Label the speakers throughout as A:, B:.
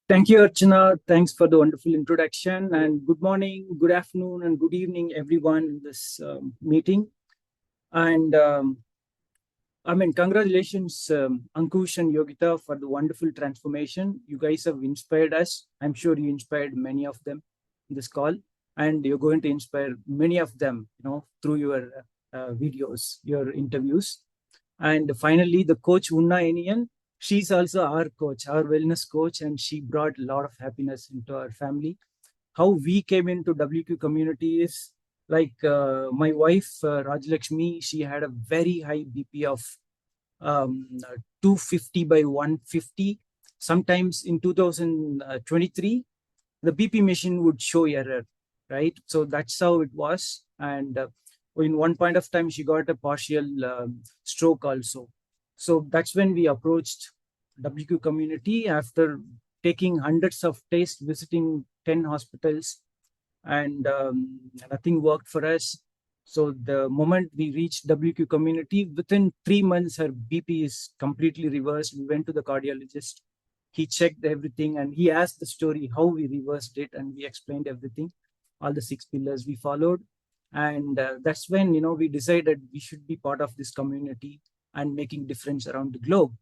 A: Thank you, Archana. Thanks for the wonderful introduction. And good morning, good afternoon, and good evening, everyone in this meeting. And congratulations, Ankush and Yogita, for the wonderful transformation. You guys have inspired us. I'm sure you inspired many of them in this call, and you're going to inspire many of them, through your videos, your interviews. And finally, the coach Unna Enian, she's also our coach, our wellness coach, and she brought a lot of happiness into our family. How we came into WQ community is like my wife Rajlakshmi. She had a very high BP of 250 by 150. Sometimes in 2023, the BP machine would show error, right? So that's how it was. And in one point of time, she got a partial stroke also. So that's when we approached WQ community after taking hundreds of tests, visiting 10 hospitals, and nothing worked for us. So the moment we reached WQ community, within 3 months, her BP is completely reversed. We went to the cardiologist. He checked everything and he asked the story, how we reversed it, and we explained everything, all the 6 pillars we followed. And that's when, we decided we should be part of this community and making difference around the globe.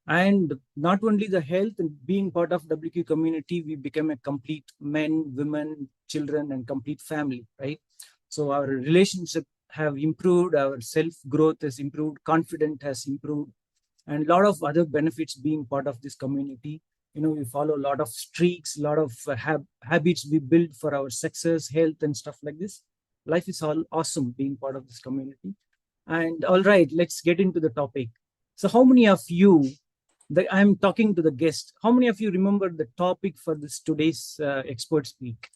A: And not only the health, and being part of WQ community, we become a complete men, women, children, and complete family, right? So our relationship have improved, our self growth has improved, confidence has improved, and a lot of other benefits being part of this community. We follow a lot of streaks, a lot of habits we build for our success, health, and stuff like this. Life is all awesome being part of this community. And all right, let's get into the topic. So how many of you, I'm talking to the guest, how many of you remember the topic for this today's expert speak?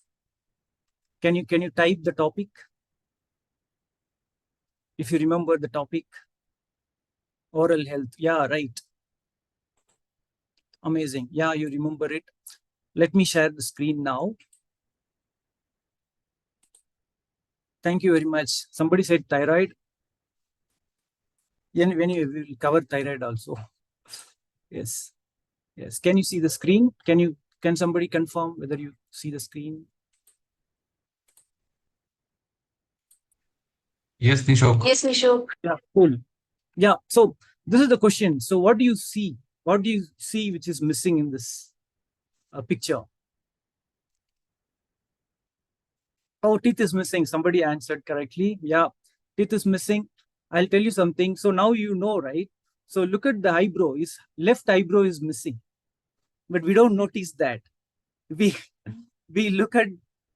A: Can you type the topic if you remember the topic? Oral health. Yeah, right. Amazing. Yeah, you remember it. Let me share the screen now. Thank you very much. Somebody said thyroid. When you will cover thyroid also. Yes. Yes. Can you see the screen? Can somebody confirm whether you see the screen?
B: Yes, Nishok. Yes, Nishok.
A: Yeah, cool. Yeah. So this is the question. So what do you see? What do you see which is missing in this picture? Oh, teeth is missing. Somebody answered correctly. Yeah, teeth is missing. I'll tell you something. So now you know, right? So look at the eyebrow. Is left eyebrow is missing, but we don't notice that. We we look at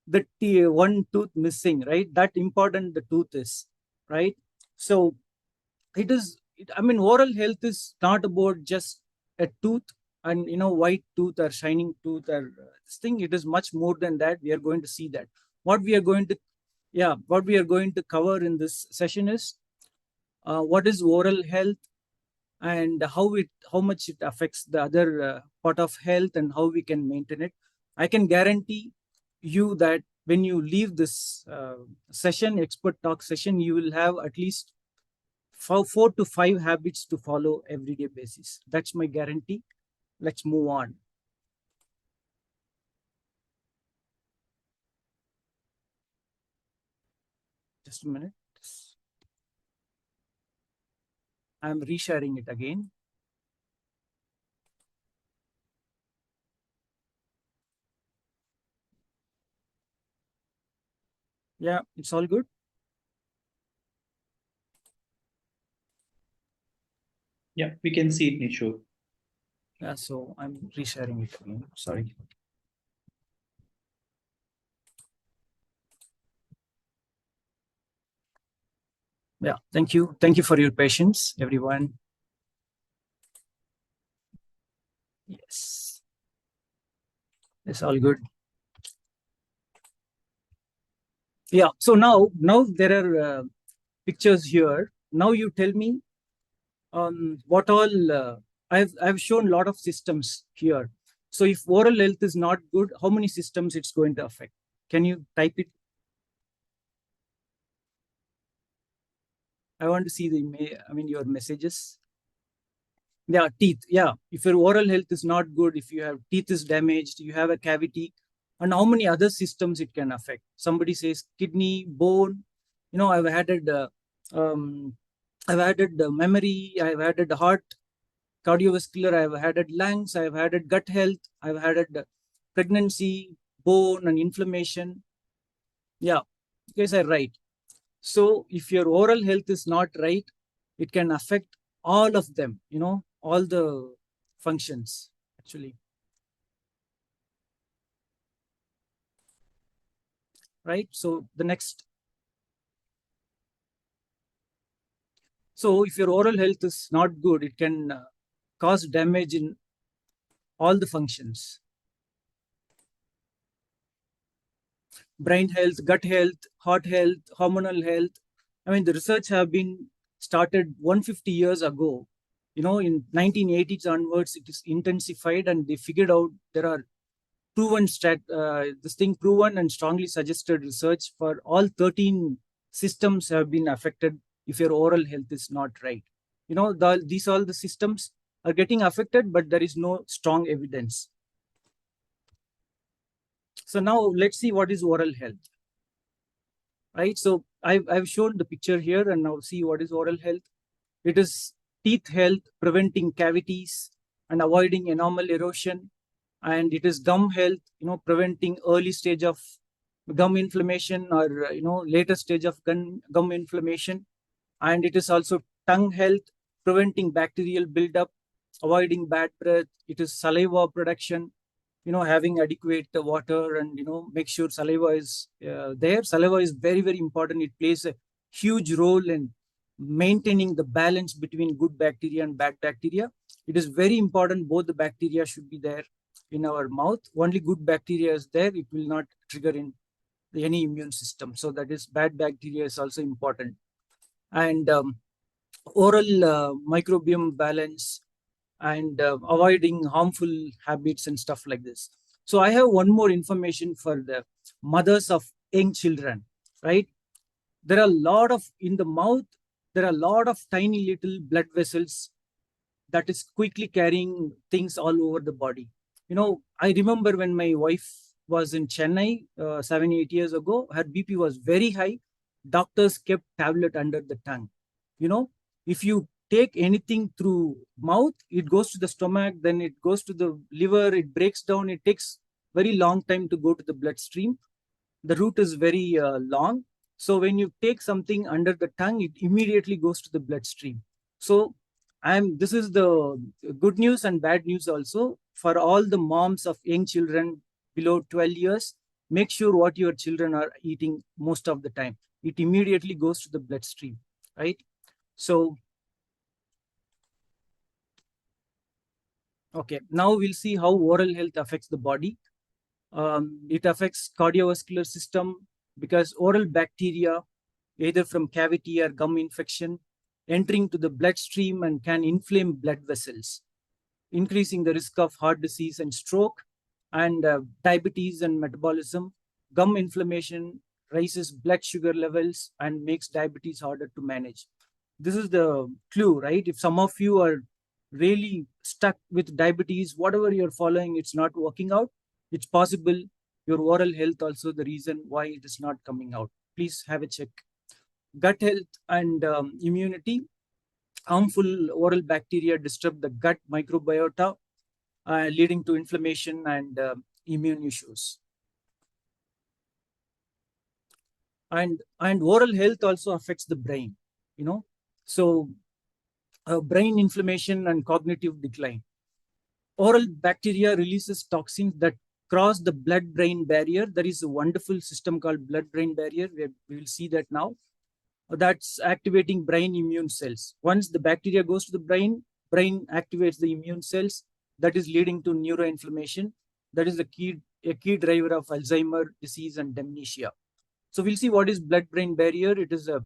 A: the one tooth missing, right? That important the tooth is, right? So it is. Oral health is not about just a tooth and white tooth or shining tooth or this thing. It is much more than that. We are going to see that. What we are going to what we are going to cover in this session is what is oral health and how much it affects the other part of health and how we can maintain it. I can guarantee you that when you leave this session, expert talk session, you will have at least 4 to 5 habits to follow everyday basis. That's my guarantee. Let's move on. Just a minute. I'm resharing it again. Yeah, it's all good.
C: Yeah, we can see it, Nishok.
A: Yeah, so I'm resharing it again. Sorry. Yeah, thank you. Thank you for your patience, everyone. Yes, it's all good. Yeah, so now there are pictures here. Now you tell me what all I've shown a lot of systems here. So if oral health is not good, how many systems it's going to affect? Can you type it? I want to see your messages. Yeah, teeth. Yeah, if your oral health is not good, if you have teeth is damaged, you have a cavity, and how many other systems it can affect. Somebody says kidney, bone. I've added, um, I've added memory. I've added heart, cardiovascular. I've added lungs. I've added gut health. I've added pregnancy, bone, and inflammation. Yeah, yes, I right. So if your oral health is not right, it can affect all of them, all the functions actually. Right. So the next. So if your oral health is not good, it can cause damage in all the functions. Brain health, gut health, heart health, hormonal health. I mean, the research have been started 150 years ago. In 1980s onwards, it is intensified, and they figured out there are proven and strongly suggested research for all 13 systems have been affected if your oral health is not right. These all the systems are getting affected, but there is no strong evidence. So now let's see what is oral health. Right. So I've shown the picture here, and now see what is oral health. It is teeth health, preventing cavities and avoiding enamel erosion. And it is gum health, preventing early stage of gum inflammation, or later stage of gum inflammation. And it is also tongue health, preventing bacterial buildup, avoiding bad breath. It is saliva production, having adequate water, and make sure saliva is there. Saliva is very, very important. It plays a huge role in maintaining the balance between good bacteria and bad bacteria. It is very important both the bacteria should be there in our mouth. Only good bacteria is there, it will not trigger in any immune system. So that is, bad bacteria is also important. And oral microbiome balance, and avoiding harmful habits and stuff like this. So I have one more information for the mothers of young children, right? There are a lot of, in the mouth, there are a lot of tiny little blood vessels that is quickly carrying things all over the body. I remember when my wife was in Chennai 7 8 years ago, her BP was very high. Doctors kept tablet under the tongue. you know if you take anything through mouth, it goes to the stomach, then it goes to the liver, it breaks down, it takes very long time to go to the bloodstream. The route is very long. So when you take something under the tongue, it immediately goes to the bloodstream. So this is the good news and bad news also for all the moms of young children below 12 years. Make sure what your children are eating most of the time. It immediately goes to the bloodstream, right? So, okay, now we'll see how oral health affects the body. It affects cardiovascular system because oral bacteria, either from cavity or gum infection, entering to the bloodstream and can inflame blood vessels, increasing the risk of heart disease and stroke, and diabetes and metabolism. Gum inflammation raises blood sugar levels and makes diabetes harder to manage. This is the clue, right? If some of you are really stuck with diabetes, whatever you're following, it's not working out, it's possible your oral health also the reason why it is not coming out. Please have a check. Gut health and immunity. Harmful oral bacteria disturb the gut microbiota, leading to inflammation and immune issues. And oral health also affects the brain. So brain inflammation and cognitive decline. Oral bacteria releases toxins that cross the blood-brain barrier. There is a wonderful system called blood-brain barrier. We will see that now. That's activating brain immune cells. Once the bacteria goes to the brain activates the immune cells. That is leading to neuroinflammation. That is a key driver of Alzheimer disease and dementia. So we'll see what is blood-brain barrier. It is a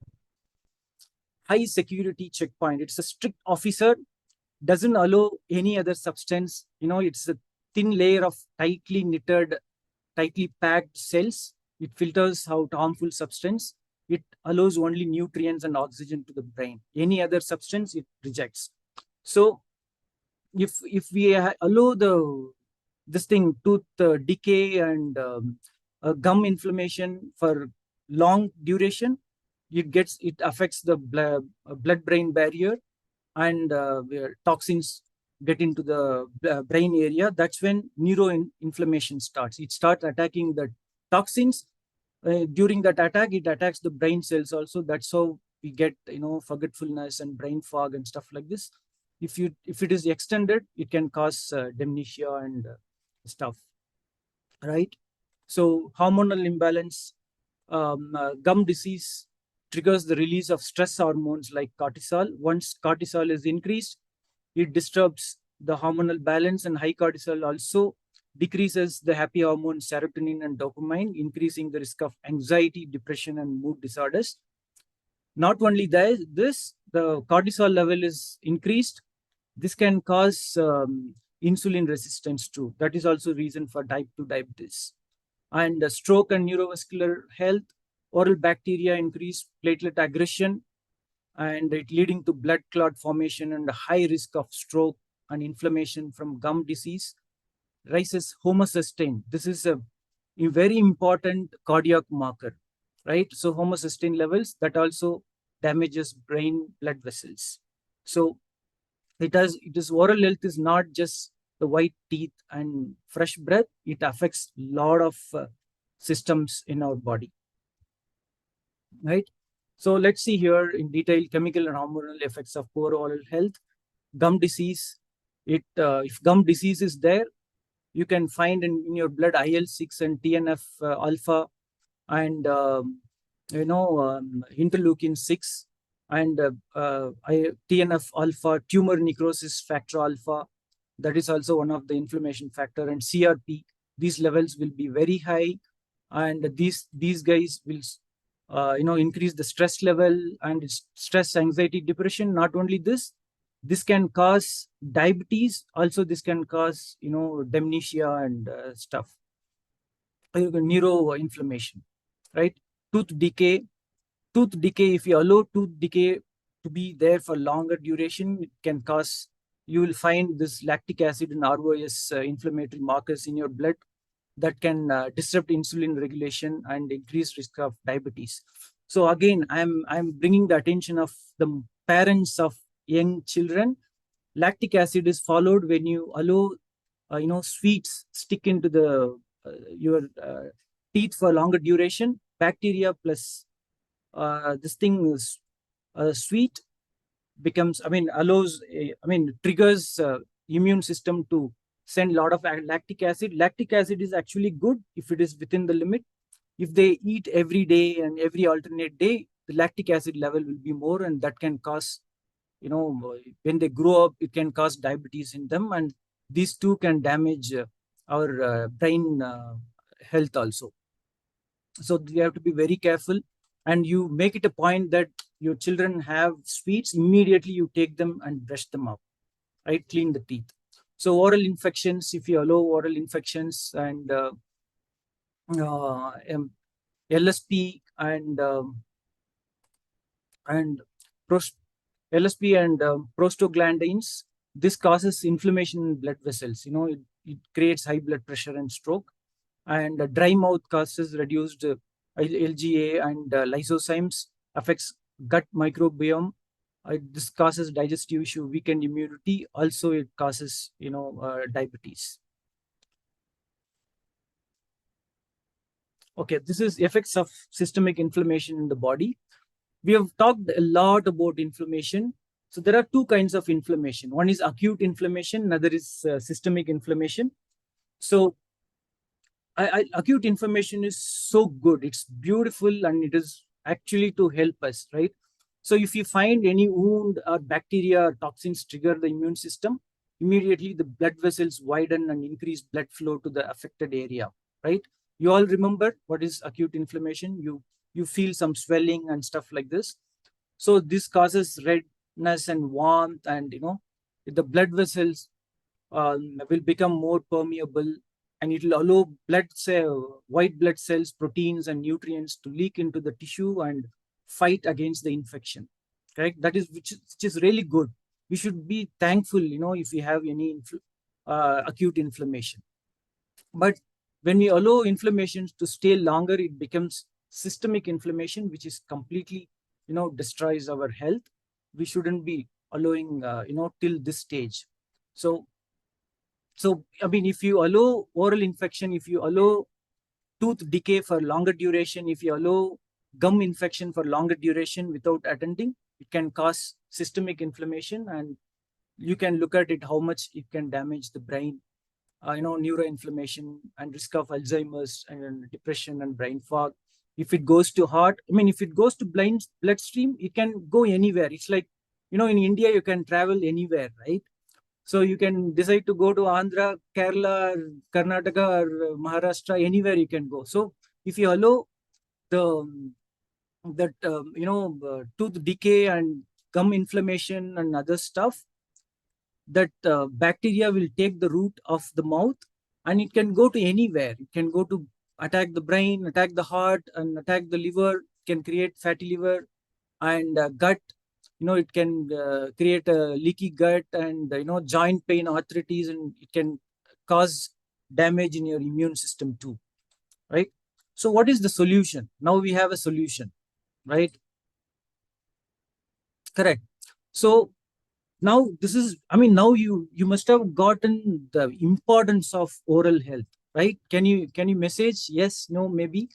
A: high security checkpoint. It's a strict officer, doesn't allow any other substance. It's a thin layer of tightly knitted, tightly packed cells. It filters out harmful substance. It allows only nutrients and oxygen to the brain. Any other substance, it rejects. So if we allow this thing, tooth decay and gum inflammation for long duration, it affects the blood brain barrier, and where toxins get into the brain area. That's when neuroinflammation starts. It starts attacking the toxins. During that attack, it attacks the brain cells also. That's how we get, forgetfulness and brain fog and stuff like this. If it is extended, it can cause dementia and stuff, right? So hormonal imbalance, gum disease triggers the release of stress hormones like cortisol. Once cortisol is increased, it disturbs the hormonal balance, and high cortisol also decreases the happy hormones serotonin and dopamine, increasing the risk of anxiety, depression, and mood disorders. Not only this, the cortisol level is increased. This can cause insulin resistance too. That is also reason for type 2 diabetes. And stroke and neurovascular health, oral bacteria increase platelet aggression, and it leading to blood clot formation and a high risk of stroke and inflammation from gum disease. Rises homocysteine. This is a very important cardiac marker, right? So homocysteine levels, that also damages brain blood vessels. So it is oral health is not just the white teeth and fresh breath. It affects a lot of systems in our body, right? So let's see here in detail chemical and hormonal effects of poor oral health. Gum disease. If gum disease is there, you can find in your blood IL-6 and TNF alpha, and interleukin 6, and TNF alpha, tumor necrosis factor alpha. That is also one of the inflammation factor, and CRP. These levels will be very high, and these guys will increase the stress level and stress, anxiety, depression. Not only this can cause diabetes. Also, this can cause dementia and stuff. Neuroinflammation, right? Tooth decay. Tooth decay. If you allow tooth decay to be there for longer duration, it can cause. You will find this lactic acid and ROS inflammatory markers in your blood that can disrupt insulin regulation and increase risk of diabetes. So again, I'm bringing the attention of the parents of young children. Lactic acid is followed when you allow sweets stick into the your teeth for longer duration. Bacteria plus this thing is sweet becomes, triggers immune system to send a lot of lactic acid. Lactic acid is actually good if it is within the limit. If they eat every day and every alternate day, the lactic acid level will be more, and that can cause, when they grow up, it can cause diabetes in them, and these two can damage our brain health also. So we have to be very careful, and you make it a point that your children have sweets, immediately you take them and brush them up, right? Clean the teeth. So oral infections, if you allow oral infections and LSP and LSP and prostaglandins, this causes inflammation in blood vessels. It creates high blood pressure and stroke. And dry mouth causes reduced LGA and lysozymes, affects gut microbiome. This causes digestive issue, weakened immunity. Also, it causes diabetes. Okay, this is effects of systemic inflammation in the body. We have talked a lot about inflammation. So there are two kinds of inflammation. One is acute inflammation, another is systemic inflammation. So acute inflammation is so good. It's beautiful, and it is actually to help us, right? So if you find any wound or bacteria or toxins trigger the immune system, immediately the blood vessels widen and increase blood flow to the affected area, right? You all remember what is acute inflammation? You feel some swelling and stuff like this. So this causes redness and warmth, and the blood vessels will become more permeable, and it will allow white blood cells, proteins, and nutrients to leak into the tissue and fight against the infection. Correct? That is which is really good. we should be thankful, if we have any acute inflammation. But when we allow inflammation to stay longer, it becomes systemic inflammation, which is completely, destroys our health. We shouldn't be allowing, till this stage. So I mean, if you allow oral infection, if you allow tooth decay for longer duration, if you allow gum infection for longer duration without attending, it can cause systemic inflammation, and you can look at it how much it can damage the brain, neuroinflammation and risk of Alzheimer's and depression and brain fog. If it goes to heart, I mean, if it goes to bloodstream, it can go anywhere. It's like, in India, you can travel anywhere, right? So you can decide to go to Andhra, Kerala, or Karnataka, or Maharashtra, anywhere you can go. So if you allow the that tooth decay and gum inflammation and other stuff, that bacteria will take the root of the mouth, and it can go to anywhere. It can go to attack the brain, attack the heart, and attack the liver. Can create fatty liver and gut. It can create a leaky gut and joint pain, arthritis, and it can cause damage in your immune system too, right? So what is the solution? Now we have a solution, right? Correct. So now this is, I mean, now you must have gotten the importance of oral health, right? Can you message yes, no, maybe?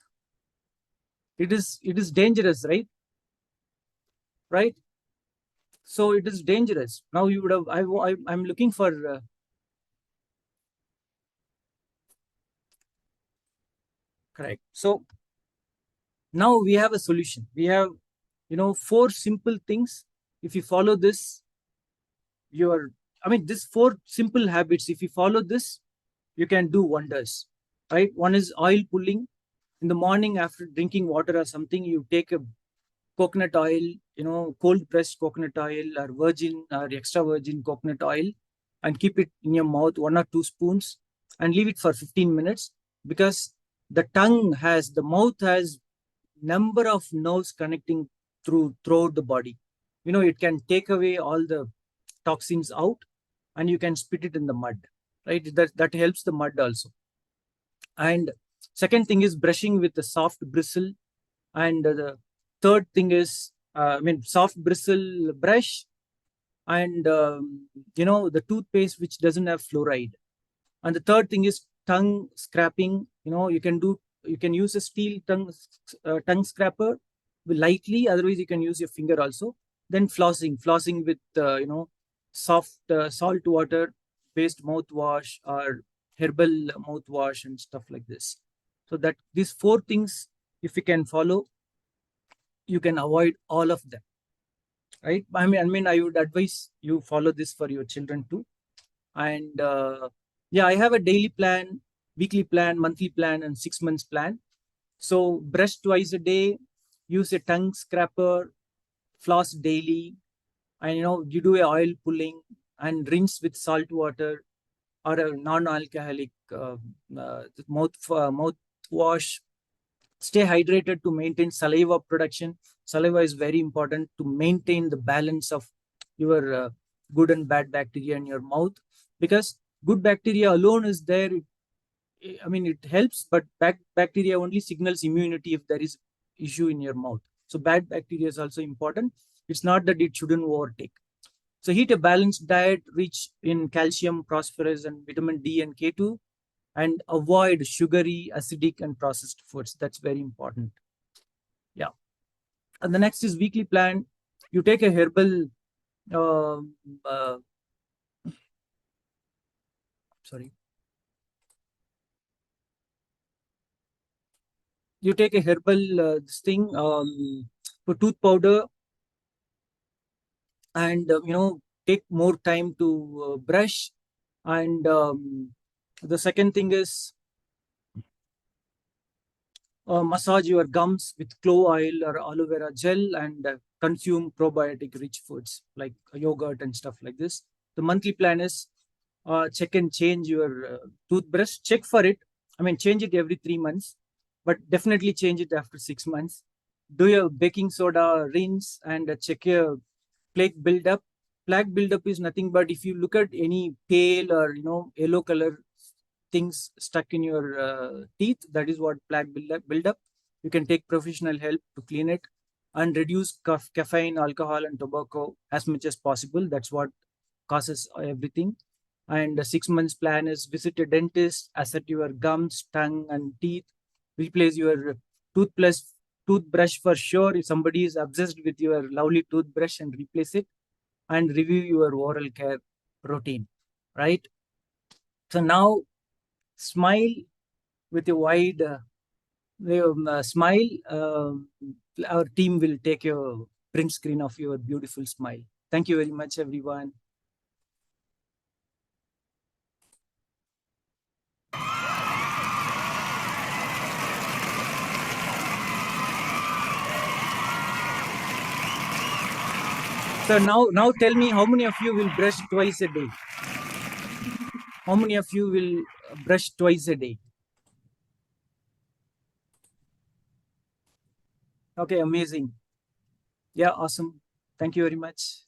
A: It is dangerous, right? So it is dangerous. Now you would have, I'm looking for correct. So now we have a solution. We have 4 simple things. If you follow this, these 4 simple habits, if you follow this, you can do wonders, right? One is oil pulling. In the morning after drinking water or something, you take a coconut oil, cold pressed coconut oil or virgin or extra virgin coconut oil, and keep it in your mouth, 1 or 2 spoons, and leave it for 15 minutes, because the mouth has number of nerves connecting throughout the body. It can take away all the toxins out, and you can spit it in the mud, right? That helps the mud also. And second thing is brushing with a soft bristle. And the third thing is, soft bristle brush, and the toothpaste which doesn't have fluoride. And the third thing is tongue scraping. You can use a steel tongue scraper lightly. Otherwise, you can use your finger also. Then flossing with soft salt water based mouthwash or herbal mouthwash and stuff like this. So that these 4 things, if you can follow, you can avoid all of them, right? I would advise you follow this for your children too. And yeah, I have a daily plan, weekly plan, monthly plan, and 6 months plan. So brush twice a day, use a tongue scraper, floss daily, and you do a oil pulling, and rinse with salt water or a non-alcoholic mouthwash. Stay hydrated to maintain saliva production. Saliva is very important to maintain the balance of your good and bad bacteria in your mouth, because good bacteria alone is there. It helps, but bacteria only signals immunity if there is issue in your mouth. So bad bacteria is also important. It's not that it shouldn't overtake. So eat a balanced diet rich in calcium, phosphorus, and vitamin D and K2, and avoid sugary, acidic, and processed foods. That's very important. Yeah. And the next is weekly plan. You take a herbal, sorry. You take a herbal for tooth powder, and take more time to brush. And the second thing is massage your gums with clove oil or aloe vera gel, and consume probiotic rich foods like yogurt and stuff like this. The monthly plan is check and change your toothbrush. Check for it. Change it every 3 months, but definitely change it after 6 months. Do your baking soda rinse, and check your plaque buildup. plaque buildup is nothing but if you look at any pale or yellow color things stuck in your teeth, that is what plaque buildup. You can take professional help to clean it and reduce caffeine, alcohol, and tobacco as much as possible. That's what causes everything. And the 6 months plan is visit a dentist, assess your gums, tongue, and teeth, replace your toothbrush toothbrush for sure. If somebody is obsessed with your lovely toothbrush, and replace it, and review your oral care routine, right? So now smile with a wide smile. Our team will take your print screen of your beautiful smile. Thank you very much, everyone. So now tell me, how many of you will brush twice a day? How many of you will brush twice a day? Okay, amazing. Yeah, awesome. Thank you very much.